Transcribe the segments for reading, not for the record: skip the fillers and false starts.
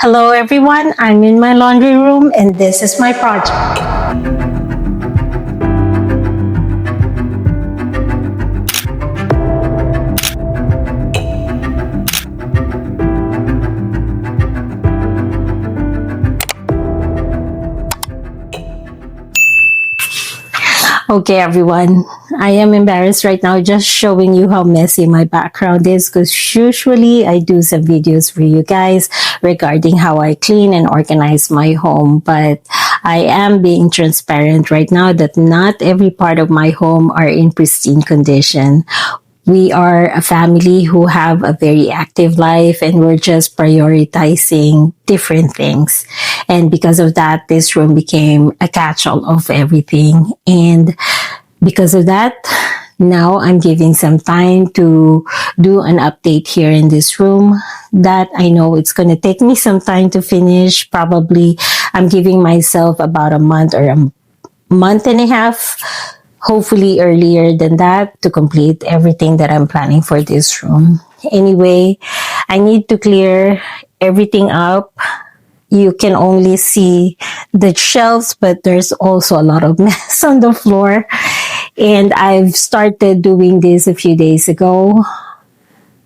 Hello everyone, I'm in my laundry room and this is my project. Okay everyone, I am embarrassed right now just showing you how messy my background is because usually I do some videos for you guys regarding how I clean and organize my home, but I am being transparent right now that not every part of my home are in pristine condition. We are a family who have a very active life and we're just prioritizing different things. And because of that, this room became a catch-all of everything. And because of that, now I'm giving some time to do an update here in this room that I know it's going to take me some time to finish. Probably I'm giving myself about a month or a month and a half, hopefully earlier than that, to complete everything that I'm planning for this room. Anyway, I need to clear everything up. You can only see the shelves, but there's also a lot of mess on the floor. And I've started doing this a few days ago,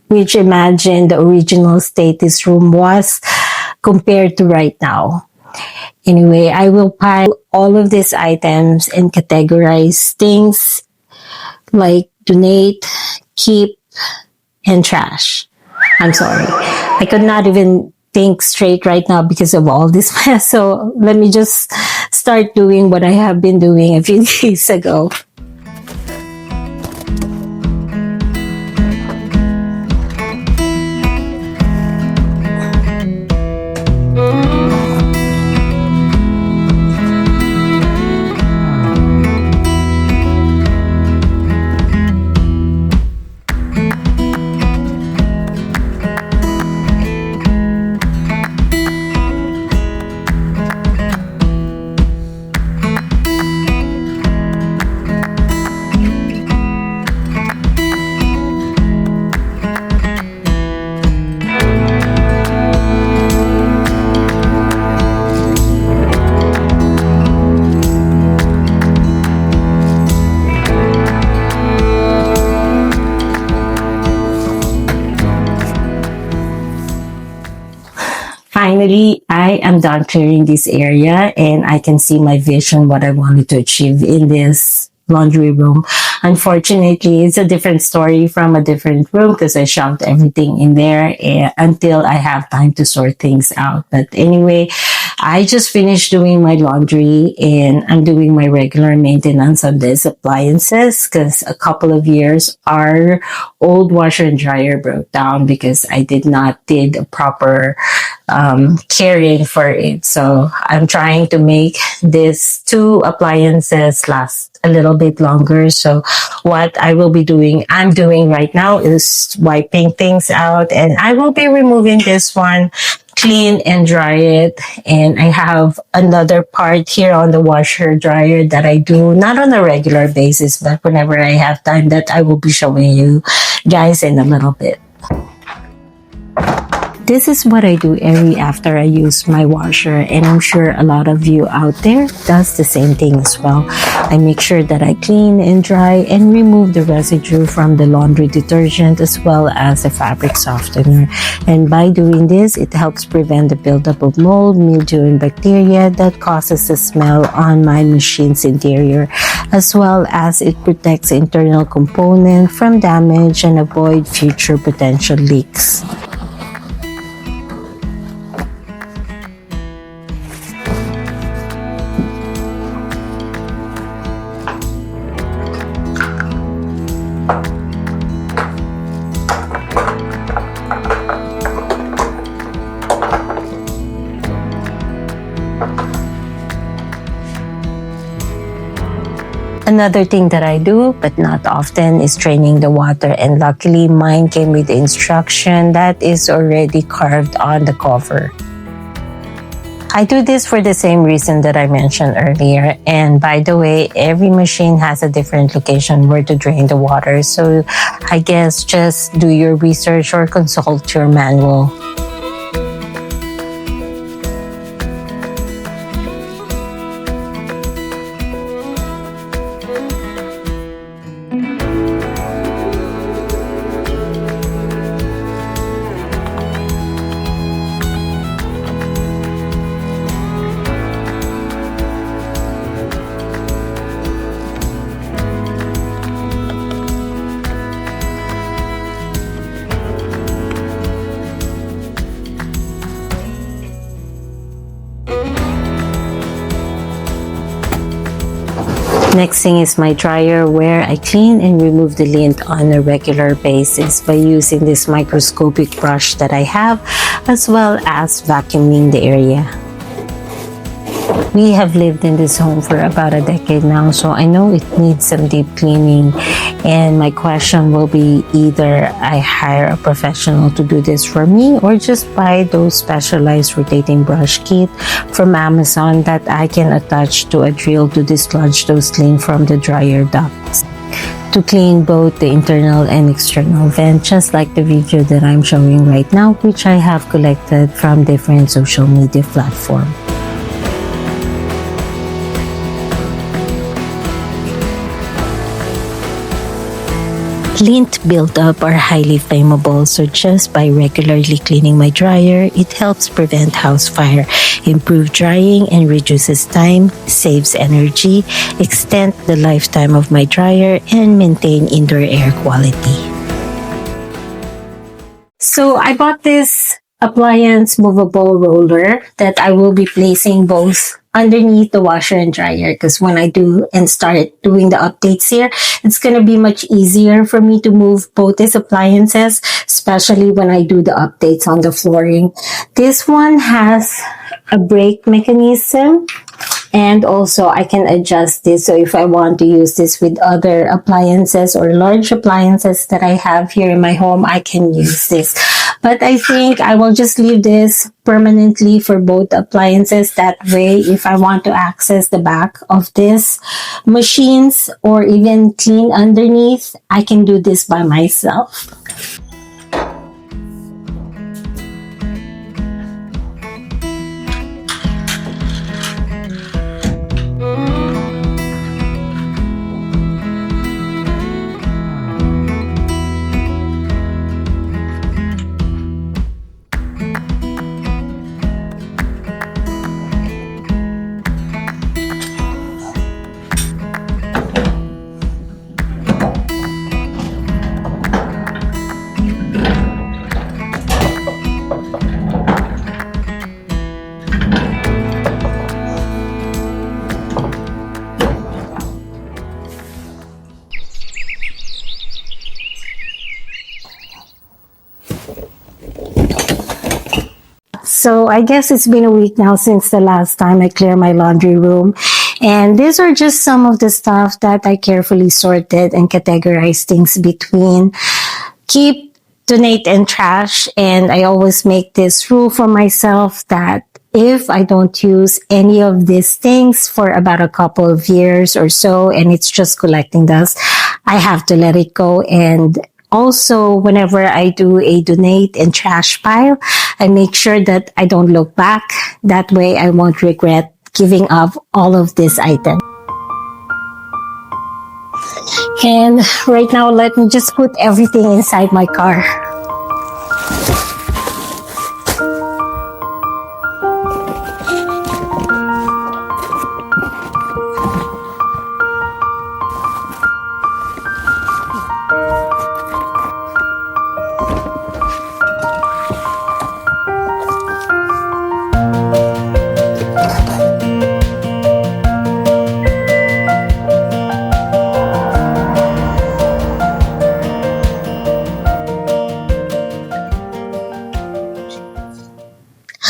which imagine the original state this room was compared to right now. Anyway, I will pile all of these items and categorize things like donate, keep, and trash. I'm sorry. I could not even think straight right now because of all this mess. So let me just start doing what I have been doing a few days ago. Finally, I am done clearing this area and I can see my vision, what I wanted to achieve in this laundry room. Unfortunately, it's a different story from a different room because I shoved everything in there until I have time to sort things out. But anyway, I just finished doing my laundry and I'm doing my regular maintenance on these appliances because a couple of years our old washer and dryer broke down because I did not did a proper caring for it. So I'm trying to make these two appliances last a little bit longer. So what I will be doing, I'm doing right now is wiping things out and I will be removing this one, clean and dry it. And I have another part here on the washer dryer that I do not on a regular basis, but whenever I have time, that I will be showing you guys in a little bit. This is what I do every after I use my washer, and I'm sure a lot of you out there does the same thing as well. I make sure that I clean and dry and remove the residue from the laundry detergent as well as the fabric softener. And by doing this, it helps prevent the buildup of mold, mildew, and bacteria that causes the smell on my machine's interior, as well as it protects the internal component from damage and avoid future potential leaks. Another thing that I do, but not often, is draining the water, and luckily mine came with the instruction that is already carved on the cover. I do this for the same reason that I mentioned earlier, and by the way, every machine has a different location where to drain the water, so I guess just do your research or consult your manual. Next thing is my dryer, where I clean and remove the lint on a regular basis by using this microscopic brush that I have, as well as vacuuming the area. We have lived in this home for about a decade now, so I know it needs some deep cleaning, and my question will be either I hire a professional to do this for me or just buy those specialized rotating brush kit from Amazon that I can attach to a drill to dislodge those lint from the dryer ducts, to clean both the internal and external vent, just like the video that I'm showing right now, which I have collected from different social media platforms. Lint buildup are highly flammable, so just by regularly cleaning my dryer, it helps prevent house fire, improve drying, and reduces time, saves energy, extend the lifetime of my dryer, and maintain indoor air quality. So I bought this appliance movable roller that I will be placing both underneath the washer and dryer, because when I do and start doing the updates here, it's going to be much easier for me to move both these appliances, especially when I do the updates on the flooring. This one has a brake mechanism, and also I can adjust this, so if I want to use this with other appliances or large appliances that I have here in my home, I can use this. But I think I will just leave this permanently for both appliances. That way, if I want to access the back of this machines or even clean underneath, I can do this by myself. So I guess it's been a week now since the last time I cleared my laundry room. And these are just some of the stuff that I carefully sorted and categorized things between keep, donate, and trash. And I always make this rule for myself that if I don't use any of these things for about a couple of years or so, and it's just collecting dust, I have to let it go. And also, whenever I do a donate and trash pile, I make sure that I don't look back. That way, I won't regret giving up all of these items. And right now, let me just put everything inside my car.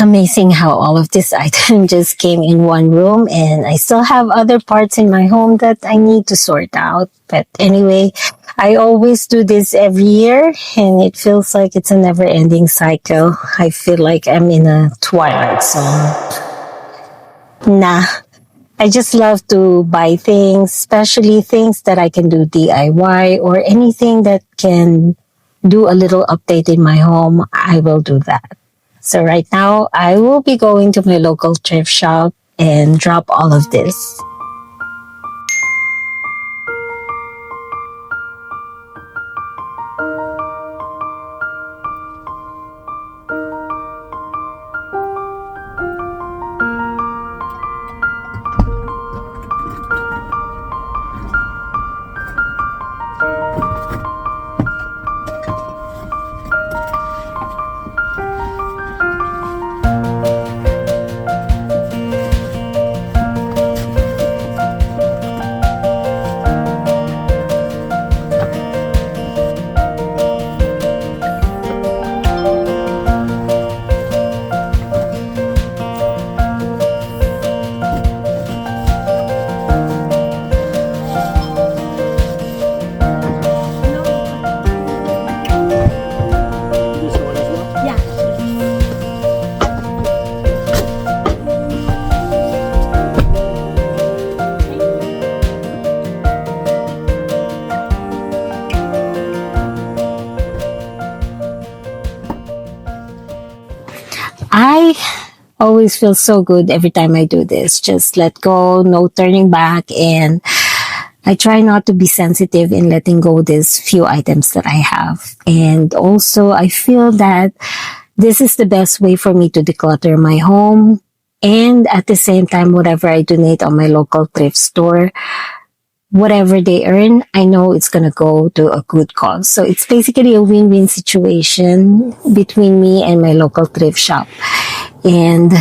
Amazing how all of this item just came in one room, and I still have other parts in my home that I need to sort out. But anyway, I always do this every year, and it feels like it's a never-ending cycle. I feel like I'm in a twilight zone. Nah, I just love to buy things, especially things that I can do DIY or anything that can do a little update in my home. I will do that. So right now, I will be going to my local thrift shop and drop all of this. I always feel so good every time I do this. Just let go, no turning back, and I try not to be sensitive in letting go these few items that I have. And also, I feel that this is the best way for me to declutter my home. And at the same time, whatever I donate on my local thrift store, whatever they earn, I know it's going to go to a good cause. So it's basically a win-win situation between me and my local thrift shop. And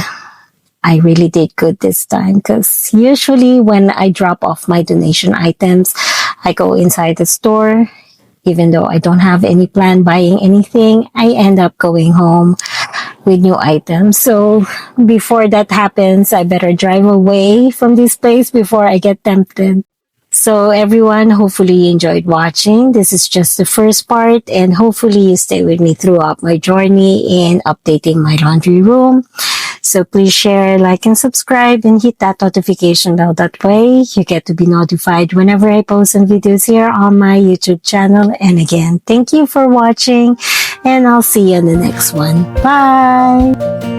I really did good this time, because usually when I drop off my donation items, I go inside the store. Even though I don't have any plan buying anything, I end up going home with new items. So before that happens, I better drive away from this place before I get tempted. So everyone, hopefully you enjoyed watching. This is just the first part, and hopefully you stay with me throughout my journey in updating my laundry room. So please share, like, and subscribe, and hit that notification bell. That way you get to be notified whenever I post some videos here on my YouTube channel. And again, thank you for watching, and I'll see you in the next one. Bye!